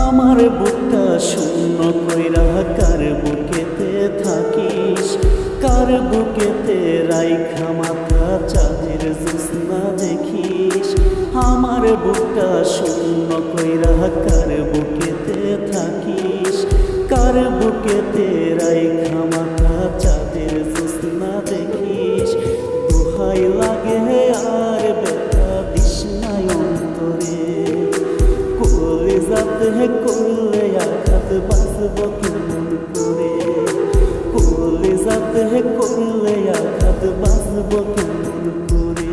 আমার বুকটা শূন্য কইরা কার বুকেতে থাকিস, কার বুকেতে রাইখা মাথা চাঁদের জ্যোৎস্না দেখিস। আমার বুকটা শূন্য কইরা কার বুকেতে থাকিস, কার বুকেতে রাইখা মাথা চাঁদের জ্যোৎস্না দেখিস। দোহাই লাগে আর ব্যথা দিস নাই অন্তরে, কলিজাতে করলে আঘাত বাঁচব কেমন করে, কলিজাতে করলে আঘাত বাঁচব কেমন করে।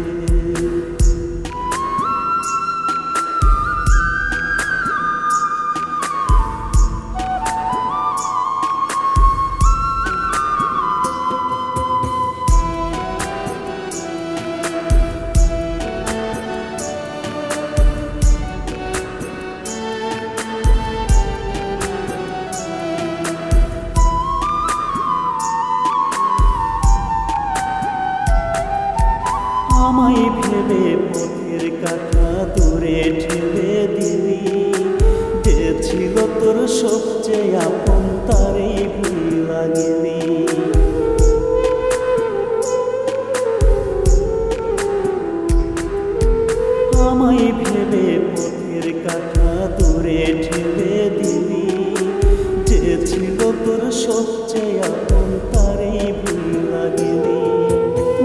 আমায় ভেবে পথের কাটা দূরে ঠেলে দিলি, যে ছিল তোর সবচেয়ে আপন তারে ভুলা গেলি। আমায় ভেবে পথের কাটা দূরে ঠেলে দিলি, যে ছিল তোর সবচেয়ে আপন তারে ভুলা গেলি।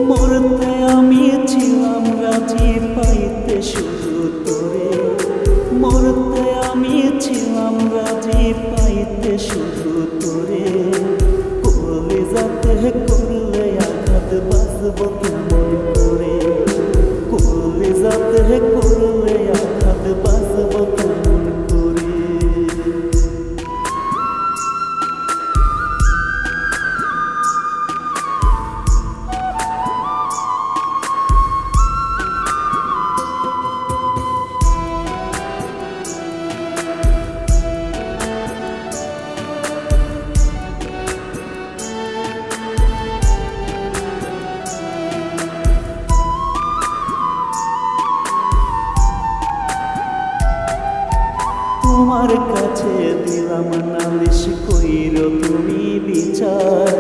মরতে আমি ছিলাম রাজি পাইতে শুধু তোরে, মরতে আমি ছিলাম রাজি পাইতে শুধু তোরে। কলিজাতে করলে আঘাত বাঁচব কেমন করে, কলিজাতে করলে আঘাত বাঁচব কেমন করে। তোমার কাছে দিলাম নালিশ কইর তুমি বিচার,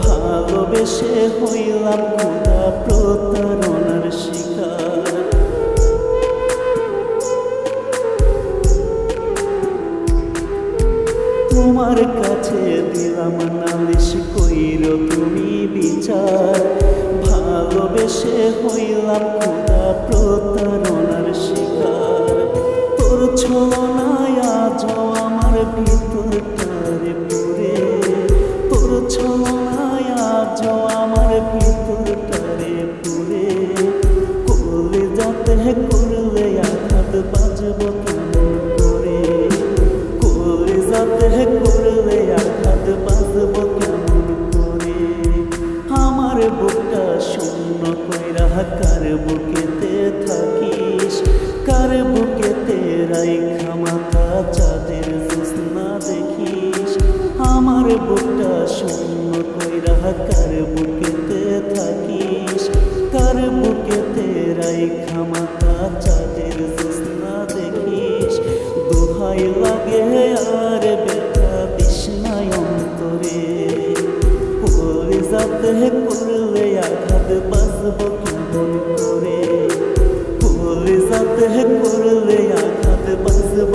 ভালোবেসে হইলাম খোদা প্রতারণার শিকার। তোমার কাছে দিলাম নালিশ কইর তুমি বিচার, ভালোবেসে হইলাম খোদা প্রতারণার শিকার। তোর ছলনায় আজও আমার ভিতরটারে পুরে, তোর ছলনায় আজও আমার ভিতরটারে পুরে। কলিজাতে করলে আঘাত বাঁচব কেমন করে, কলিজাতে করলে আঘাত বাঁচব কেমন করে। আমার বুকটা শূন্য কইরা কার বুকেতে থাকিস, কার বুকেতে রাইখা মাথা চাঁদের জ্যোৎস্না দেখিস। আমার বুকটা শূন্য কইরা কার বুকেতে থাকিস, কার বুকেতে রাইখা মাথা চাঁদের জ্যোৎস্না দেখিস। দোহাই লাগে আর ব্যথা দিস নাই অন্তরে, কলিজাতে করলে আঘাত বাঁচব কেমন করে, কলিজাতে করলে আঘাত বাঁচব।